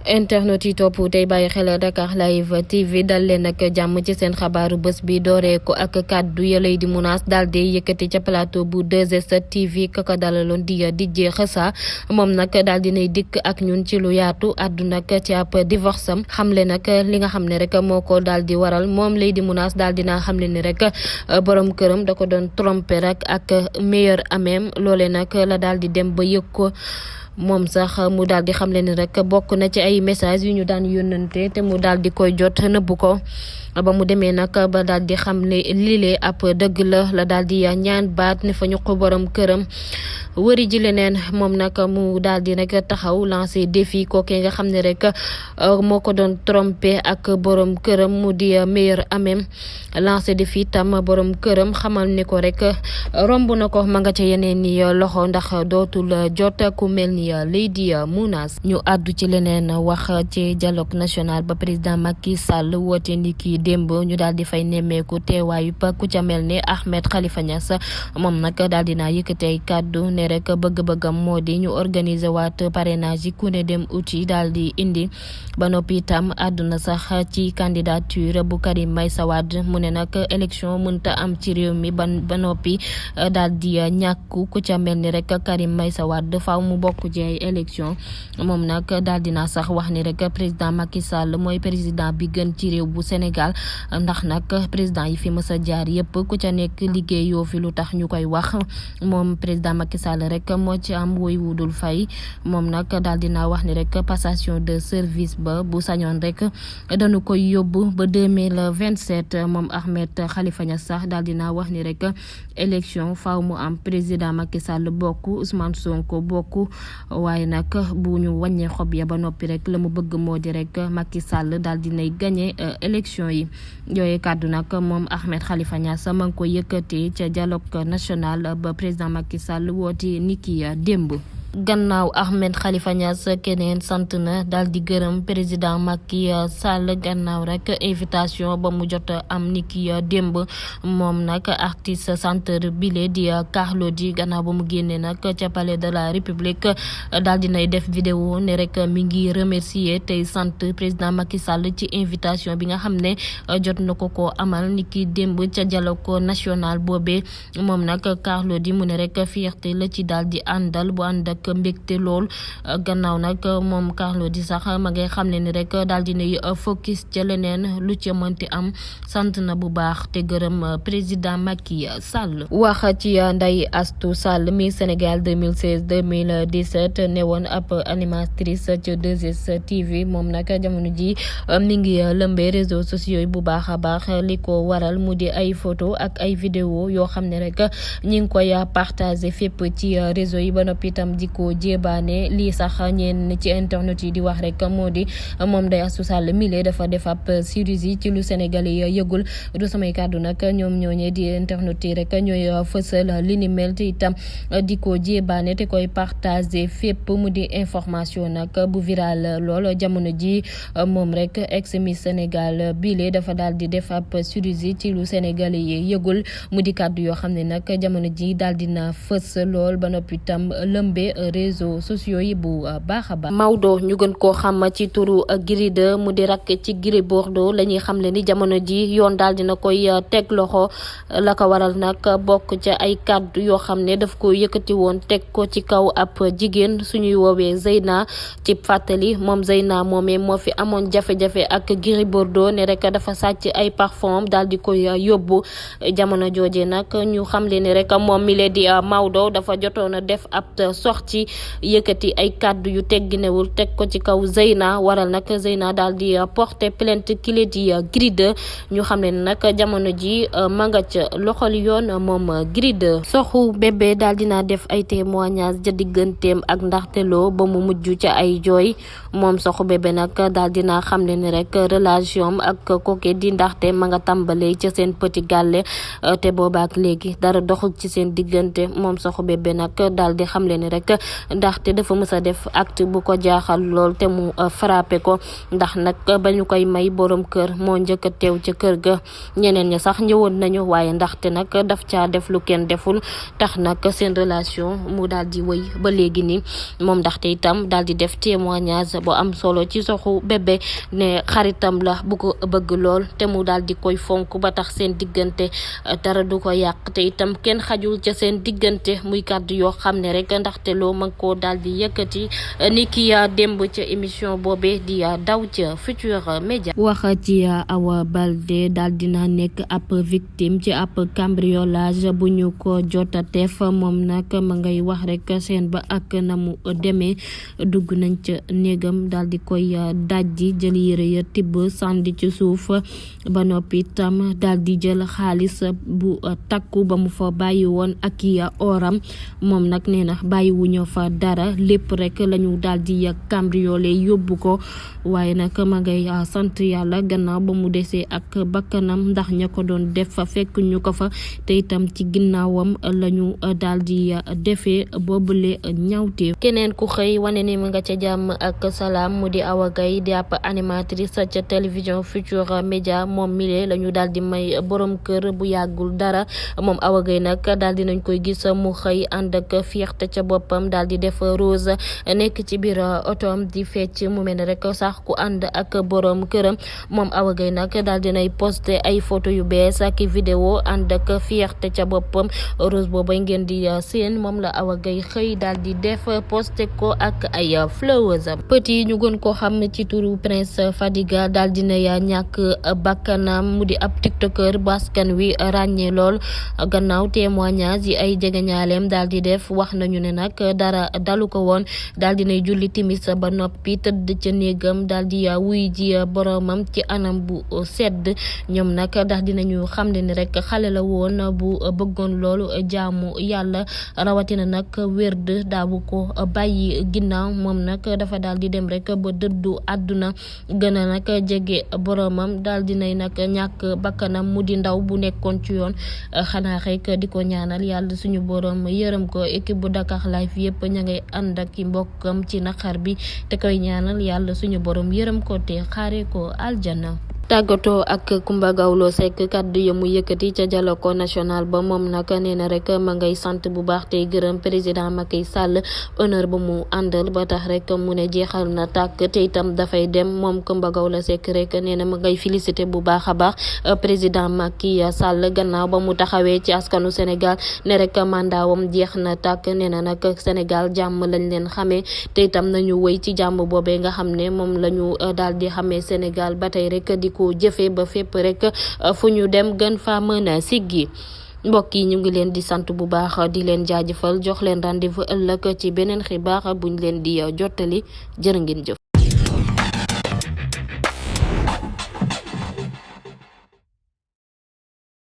internet yi topp tey bàyyi xel Dakar Live TV dal leen ak jàmm ci seen xabaaru bés bi dooree ko ak kàddu ya Lady Mounass daal di yëkkati ca plateau bu 2S TV kaka dalaloon di DJ Xeusa moom nag daal dinay dikk ak ñun ci lu yaatu àddu nag ci ab divorce am xamle nag li nga xam ne rek moo ko daal di waral moom Lady Mounass daal dinaa xamle ni rek borom këram da ko doon tromper rek ak meilleur amem loole nag la daal di dem ba yëg ko. moom sax mu daal di xamle ni rek bokk na ci ay message yu ñu daan yónnante te mu daal di koy jot nëbbu ko ba mu demee nag ba daal di xam ne lile ab dëgg la daal di ñaan baat ne fa ñu ko borom këram wëri ji leneen moom nag mu daal di nag taxaw lancé défi kookee nga xam ne rek moo ko doon trompé ak borom këram mu di meilleur amem lancé défi tam borom këram xamal ne ko rek romb na ko ma nga ca yeneen ni loxo ndax dootul jot ku mel ni Lady Mounass. ñu àddu ci leneen wax ci dialogue national ba président Macky Sall woote ni ki démb ñu daal di fay nemmeeku teewaayu pa ku ca mel ne Ahmed Khalifa Niass moom nag daal dinaa yëkkati ay kàddu ne rek bëgg-bëggam moo di ñu organiser waat parrainage yi ku ne dem uti daal di indi ba noppi itam àdduna sax ci candidature bu Karim Meïssa Wade mu ne nag élection mënta am ci réew mi ba noppi daal di ñàkku ku ca mel ni rek Karim Meïssa Wade faaw mu bokk ci ay élection moom nag daal dinaa sax wax ni rek président Macky Sall mooy président bi gën ci réew bu Sénégal ndax nag président yi fi mës a jaar yëpp ku ca nekk liggéeyoo fi lu tax ñu koy wax moom président Macky Sall rek moo ci am woy wudul fay moom nag daal dinaa wax ni rek passation de service ba bu sañoon rek dañu koy yóbbu ba 2027 moom Ahmed Khalifa Niass sax daal dinaa wax ni rek élection faaw mu am président Macky Sall bokk Ousmane Sonko bokk waaye nag bu ñu wàññee xob ya ba noppi rek la mu bëgg moo di rek Macky Sall daal dinay gagné élection yi yooyu kàddu nag moom Ahmed Khalifa Niass ma ngi ko yëkkatee ca dialogue national ba président Macky Sall woote niki démb. gannaaw Ahmed Khalifa Niass keneen sant na daal di gërëm président Macky Sall gannaaw rek invitation ba mu jot am niki démb moom nag artiste chanteur bile di Carlou D gannaaw ba mu génnee nag ca palais de la République daal di nay def vidéo ne rek mi ngi remercier tey sant président Macky Sall ci invitation bi nga xam ne jot na ko amal niki démb ca dialogue national boobee moom nag Carlou D mu ne rek fierté la ci daal di àndal bu ànd ak mbégte lool gannaaw nag moom Carlou D sax ma ngay xam ne ni rek daal dinay focus ca leneen lu ca mënti am sant na bu baax te gërëm président Macky Sall. wax ci Ndeye Astou Sall mi Sénégal 2016-2017 ne woon ab animatrice ca 2S TV moom nag jamono ji mi ngi lëmbee réseaux sociaux yi bu baax a baax li ko waral mu di ay photo ak ay vidéo yoo xam ne rek ñi ngi koy partagé fépp ci réseau yi ba noppi itam di ko jébaane lii sax ñeen ci internet yi di wax rek moo di moom Ndeye Astou Sall mile dafa def ab chirurgie ci lu Sénégalais yi yëgul du samay kàddu nag ñoom ñooñee di internet yi rek ñooy fësal li ni mel te itam di ko jébaane te koy partagé fépp mu di information nag bu viral lool jamono ji moom rek ex Miss Sénégal bile dafa daal di def ab chirurgie ci lu Sénégalais yi yëgul mu di kàddu yoo xam ne nag jamono ji daal dina fës lool ba noppi itam lëmbe réseaux sociaux yi bu baax a baax. Maodo ñu gën koo xam ci turu Gris 2 mu di rakk ci Gris Bordeaux la ñuy xamle ni jamono ji yoon daal dina koy teg loxo la ko waral nag bokk ca ay kàddu yoo xam ne daf ko yëkkati woon teg ko ci kaw ab jigéen suñuy woowee Zeyna ci fàttali moom Zeyna moomee moo fi amoon jafe-jafe ak Gris Bordeaux ne rek dafa sàcc ay parfum daal di koy yóbbu jamono jooje nag ñu xamle ni rek moom mi lee di Maodo dafa jotoon a def ab sorti yëkkati ay kàddu yu tegginewul teg ko ci kaw Zeyna waral nag Zeyna daal di porter plainte kile di Gris 2 ñu xam ne nag jamono ji ma nga ca loxol yoon moom Gris 2 soxu bébé daal dina def ay témoignage ja digganteem ak ndaxteloo ba mu mujj ca ay jooy moom soxu bébé nag daal dina xam ne ni rek relation ak koke di ndaxte ma nga tàmbalee ca seen petit gàlle te boobaak léegi dara doxul ci seen diggante moom soxu bébé nag daal di xam le ni rek rek ndaxte dafa mës a def acte bu ko jaaxal lool te mu frappé ko ndax nag ba ñu koy may borom kër moo njëkk a teew ca kër ga. ñeneen ña sax ñëwoon nañu waaye ndaxte nag daf caa def lu kenn deful tax nag seen relation mu daal di wëy ba léegi ni moom ndaxte itam daal di def témoignage bu am solo ci soxu bébé ne xaritam la bu ko bëgg lool te mu daal di koy fonk ba tax seen diggante dara du ko yàq te itam kenn xajul ca seen diggante muy kàddu yoo xam ne rek ndaxte loo mag koo daal di yëkkati ni ki démb ca émission boobee di daw ca Futurs Médias. wax ci Awa Baldé daal dina nekk ab victime ci ab cambriolage bu ñu ko jota def moom nag ma ngay wax rek seen ba ak na mu demee dugg nañ ca néegam daal di koy dajji jël yére ya tibb sànni ci suuf ba noppi itam daal di jël xaalis bu takku ba mu fa bàyyi woon ak i oram moom nag nee na bàyyi wuñu fa dara lépp rek lañu daal di cambriolé yóbbu ko waaye nag ma ngay sant yàlla gannaaw ba mu desee ak bakkanam ndax ña ko doon def fa fekk ñu ko fa te itam ci ginnaawam lañu daal di defee boobule ñawteef. keneen ku xëy wane ni mu nga ca jàmm ak salaam mu di Awa Gaye di ab animatrice ca télévision Futurs Médias moom mile la ñu daal di may borom kër bu yàggul dara moom Awa Gaye nag daal di nañ koy gis mu xëy ànd ak fierté ca boppam daal di def rose nekk ci biir otoom di fecc mu mel ne rek sax ku ànd ak borom këram moom Awa Gaye nag daal di nay posté ay photo yu bees ak vidéo ànd ak fierté ca boppam rose boobu ngeen di seen moom la Awa Gaye xëy daal di def posté ko ak ay flowers. petit ñu gën koo xam ci turu Prince Fadiga daal dina ñàkk bakkanam mu di ab tiktoker bu askan wi ràññee lool gannaaw témoignage yi ay jegeñaaleem daal di def wax nañu ne nag dara dalu ko woon daal dinay julli timis ba noppi tëdd ca néegam daal di wuy ji boromam ci anam bu sedd ñoom nag daal dinañu xam ne ni rek xale la woon bu bëggoon loolu jaamu yàlla rawatina nag wérd daawu ko bàyyi ginnaaw moom nag dafa daal di dem rek ba dëddu àdduna gën a nag jege boromam daal dinay nag ñàkk bakkanam mu di ndaw bu nekkoon ci yoon xanaa rek di ko ñaanal yàlla suñu borom yërëm ko. équipe bu Dakar Live yëpp ña ngay ànd ak i mbokkam ci naqar bi te koy ñaanal yàlla suñu borom yërëm ko te xaare ko aljana. tàggatoo ak Coumba Gawlo Seck kaddu ya mu yëkkati ca dialogue national ba moom nag nee na rek ma ngay sant bu baax tey gërëm président Macky Sall honneur ba mu àndal ba tax rek mu ne jeexal na tàkk te itam dafay dem moom Coumba Gawlo Seck rek nee na ma ngay félicité bu baax a baax président Macky Sall gannaaw ba mu taxawee ci askanu Sénégal ne rek mandaawam jeex na tàkk nee na nag Sénégal jàmm lañ leen xamee te itam nañu wëy ci jàmm boobee nga xam ne moom la ñu daal di xamee Sénégal ba tey rek di ko jëfee ba fépp rek fu ñu dem gën fa mën a siggi. mbokk yi ñu ngi leen di sant bu baax di leen jaajëfal jox leen rendez-vous ëllëg ci beneen xibaar buñ leen di jottali jërë ngeen jëf.